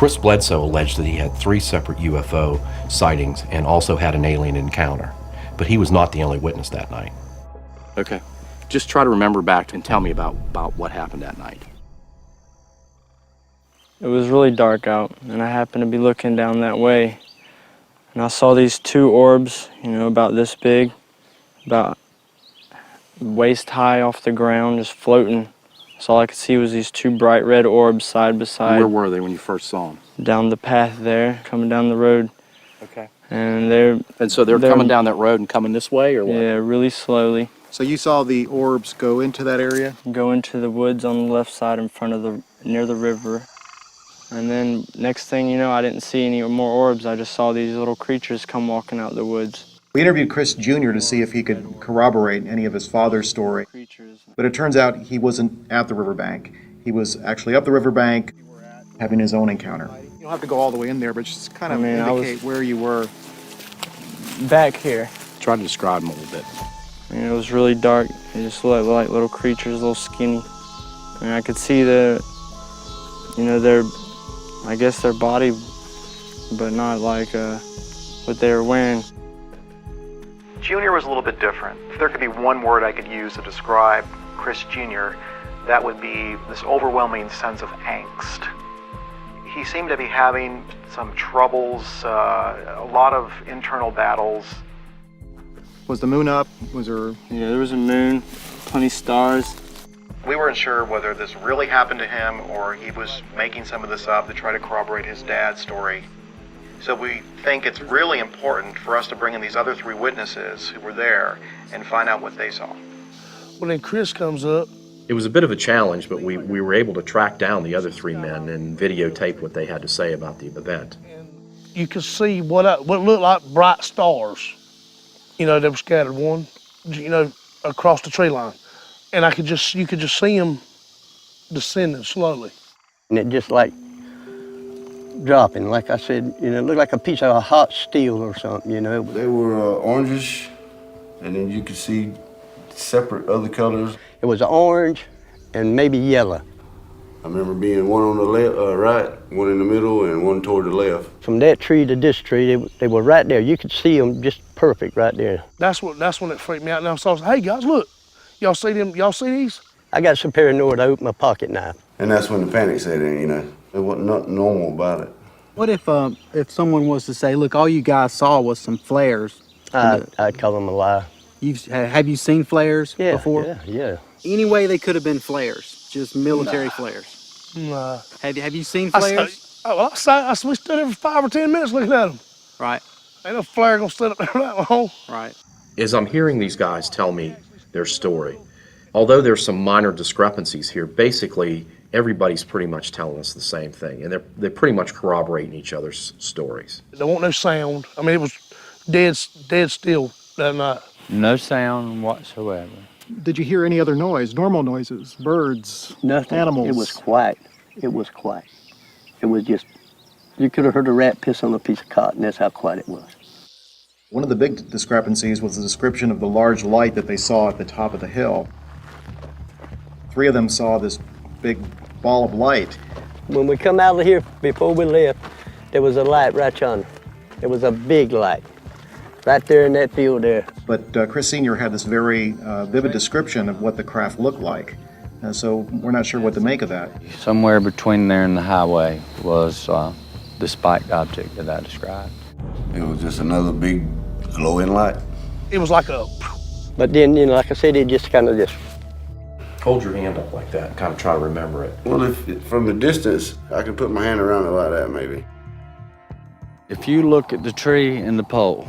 Chris Bledsoe alleged that he had 3 separate UFO sightings and also had an alien encounter, but he was not the only witness that night. Okay. Just try to remember back and tell me about what happened that night. It was really dark out, and I happened to be looking down that way, and I saw these 2 orbs, about this big, about waist high off the ground, just floating. So all I could see was these 2 bright red orbs side by side. Where were they when you first saw them? Down the path there, coming down the road. Okay. And so they're coming down that road and coming this way, or what? Yeah, really slowly. So you saw the orbs go into that area? Go into the woods on the left side in front of near the river. And then next thing you know, I didn't see any more orbs. I just saw these little creatures come walking out the woods. We interviewed Chris Jr. to see if he could corroborate any of his father's story. But it turns out he wasn't at the riverbank. He was actually up the riverbank having his own encounter. You don't have to go all the way in there, but just kind of indicate where you were. Back here. Try to describe them a little bit. It was really dark. They just looked like little creatures, little skinny. And I could see I guess their body, but not like what they were wearing. Junior was a little bit different. If there could be one word I could use to describe Chris Jr., that would be this overwhelming sense of angst. He seemed to be having some troubles, a lot of internal battles. Was the moon up? Was there... Yeah, there was a moon, plenty of stars. We weren't sure whether this really happened to him or he was making some of this up to try to corroborate his dad's story. So we think it's really important for us to bring in these other 3 witnesses who were there and find out what they saw. Well, then Chris comes up. It was a bit of a challenge, but we were able to track down the other 3 men and videotape what they had to say about the event. You could see what looked like bright stars, that were scattered across the tree line. And you could just see them descending slowly. And it just like dropping, like I said, it looked like a piece of hot steel or something, They were orangish, and then you could see separate other colors. It was orange and maybe yellow. I remember being one on the left, right, one in the middle, and one toward the left. From that tree to this tree, they were right there. You could see them just perfect right there. That's when it freaked me out. And I said, hey guys, look, y'all see them? Y'all see these? I got so paranoid I opened my pocket knife. And that's when the panic set in, There wasn't nothing normal about it. What if someone was to say, look, all you guys saw was some flares? I'd call them a lie. Have you seen flares before? Yeah. Any way they could have been flares, just military flares? Nah. Have you seen flares? We stood there for 5 or 10 minutes looking at them. Right. Ain't no flare gonna sit up there that long. Right. As I'm hearing these guys tell me their story, although there's some minor discrepancies here, basically everybody's pretty much telling us the same thing, and they're pretty much corroborating each other's stories. There wasn't no sound. I mean, it was dead still that night. No sound whatsoever. Did you hear any other noise, normal noises, birds, Nothing. animals? It was quiet. It was quiet. It was just, you could have heard a rat piss on a piece of cotton. That's how quiet it was. One of the big discrepancies was the description of the large light that they saw at the top of the hill. 3 of them saw this big ball of light. When we come out of here, before we left, there was a light right yonder. It was a big light, right there in that field there. But Chris Sr. had this very vivid description of what the craft looked like. So we're not sure what to make of that. Somewhere between there and the highway was the spiked object that I described. It was just another big glowing light. It was like a... But then, like I said, it just kind of just... Hold your hand up like that and kind of try to remember it. Well, from a distance, I could put my hand around it like that, maybe. If you look at the tree and the pole,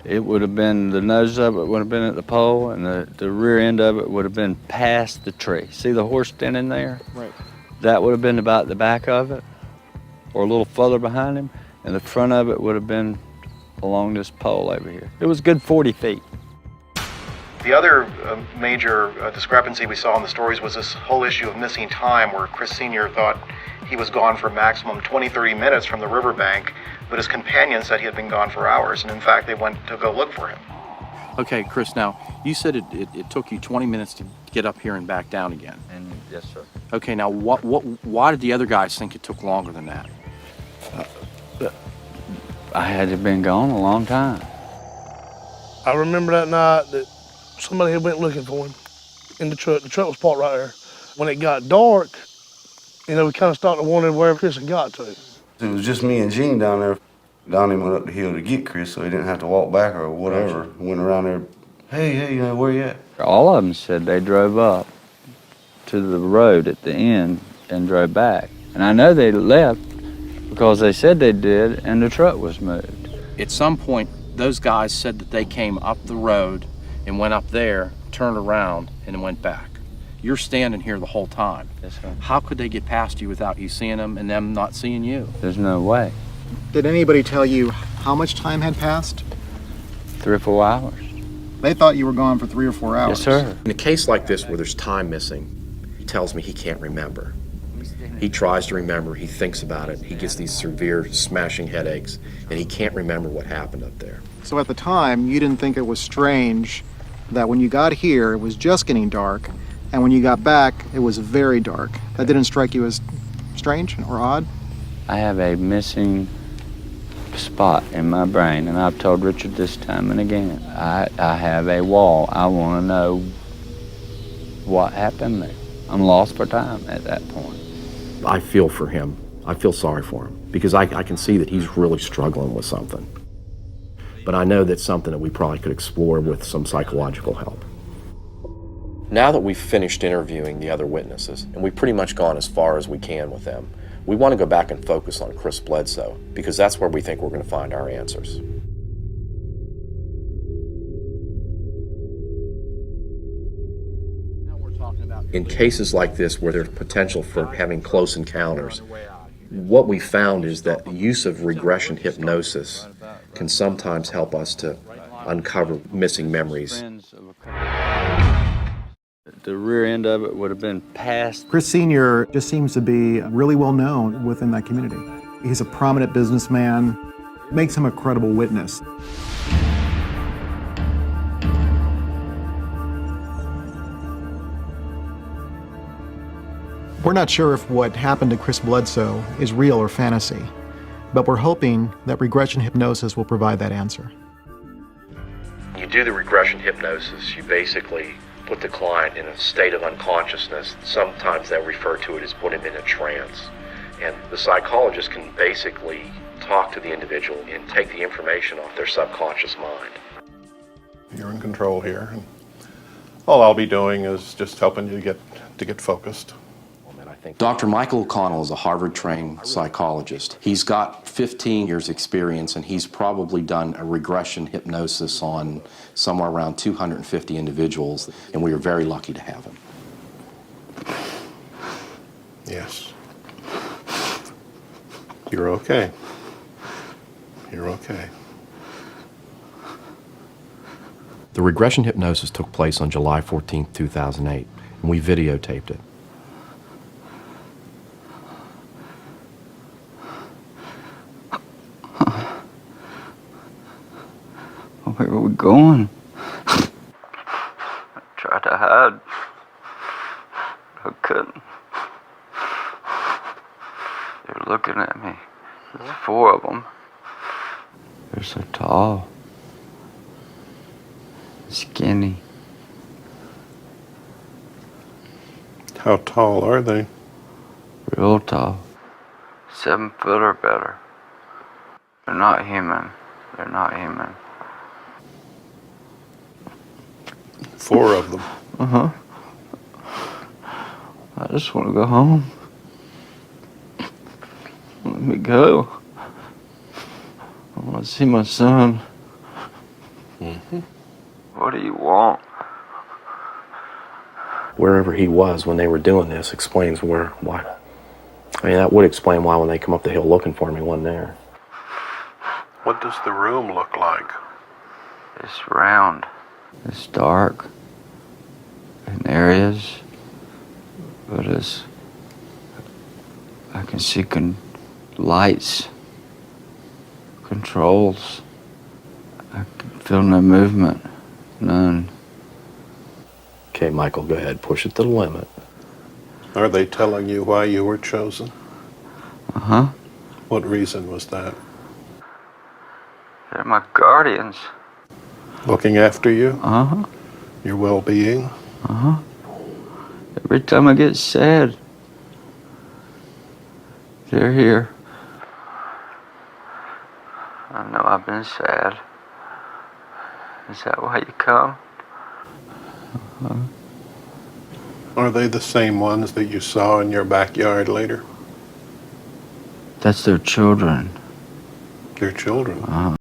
it would have been, the nose of it would have been at the pole, and the rear end of it would have been past the tree. See the horse standing there? Right. That would have been about the back of it, or a little further behind him, and the front of it would have been along this pole over here. It was a good 40 feet. The other major discrepancy we saw in the stories was this whole issue of missing time, where Chris Sr. thought he was gone for maximum 20-30 minutes from the riverbank, but his companion said he had been gone for hours, and in fact they went to go look for him. Okay, Chris, now, you said it took you 20 minutes to get up here and back down again. And yes, sir. Okay, now why did the other guys think it took longer than that? I had to been gone a long time. I remember that night that somebody had went looking for him in the truck. The truck was parked right there. When it got dark, we kind of started wondering where Chris had got to. It was just me and Gene down there. Donnie went up the hill to get Chris so he didn't have to walk back or whatever. Went around there, hey, where you at? All of them said they drove up to the road at the end and drove back. And I know they left because they said they did, and the truck was moved. At some point, those guys said that they came up the road and went up there, turned around, and went back. You're standing here the whole time. Yes, sir. How could they get past you without you seeing them and them not seeing you? There's no way. Did anybody tell you how much time had passed? 3 or 4 hours. They thought you were gone for 3 or 4 hours. Yes, sir. In a case like this where there's time missing, he tells me he can't remember. He tries to remember, he thinks about it, he gets these severe smashing headaches, and he can't remember what happened up there. So at the time, you didn't think it was strange that when you got here, it was just getting dark, and when you got back, it was very dark. That didn't strike you as strange or odd? I have a missing spot in my brain, and I've told Richard this time and again. I have a wall. I want to know what happened there. I'm lost for time at that point. I feel for him. I feel sorry for him because I can see that he's really struggling with something. But I know that's something that we probably could explore with some psychological help. Now that we've finished interviewing the other witnesses, and we've pretty much gone as far as we can with them, we want to go back and focus on Chris Bledsoe because that's where we think we're going to find our answers. In cases like this where there's potential for having close encounters, what we found is that the use of regression hypnosis can sometimes help us to uncover missing memories. The rear end of it would have been past. Chris Sr. just seems to be really well known within that community. He's a prominent businessman, makes him a credible witness. We're not sure if what happened to Chris Bledsoe is real or fantasy, but we're hoping that regression hypnosis will provide that answer. You do the regression hypnosis, you basically put the client in a state of unconsciousness. Sometimes they'll refer to it as put him in a trance. And the psychologist can basically talk to the individual and take the information off their subconscious mind. You're in control here. And all I'll be doing is just helping you to get focused. Dr. Michael O'Connell is a Harvard-trained psychologist. He's got 15 years experience and he's probably done a regression hypnosis on somewhere around 250 individuals, and we are very lucky to have him. Yes. You're okay. You're okay. The regression hypnosis took place on July 14, 2008, and we videotaped it. Where were we going? I tried to hide. I couldn't. They were looking at me. There's 4 of them. They're so tall. Skinny. How tall are they? Real tall. 7 foot or better. They're not human. They're not human. 4 of them. Uh-huh. I just want to go home. Let me go. I want to see my son. Mm-hmm. What do you want? Wherever he was when they were doing this explains why. I mean, that would explain why when they come up the hill looking for him, he wasn't there. What does the room look like? It's round. It's dark in areas, but I can see lights, controls. I can feel no movement, none. Okay, Michael, go ahead, push it to the limit. Are they telling you why you were chosen? Uh-huh. What reason was that? They're my guardians. Looking after you? Uh-huh. Your well-being? Uh-huh. Every time I get sad, they're here. I know I've been sad. Is that why you come? Are they the same ones that you saw in your backyard later? That's their children. Their children? Uh-huh.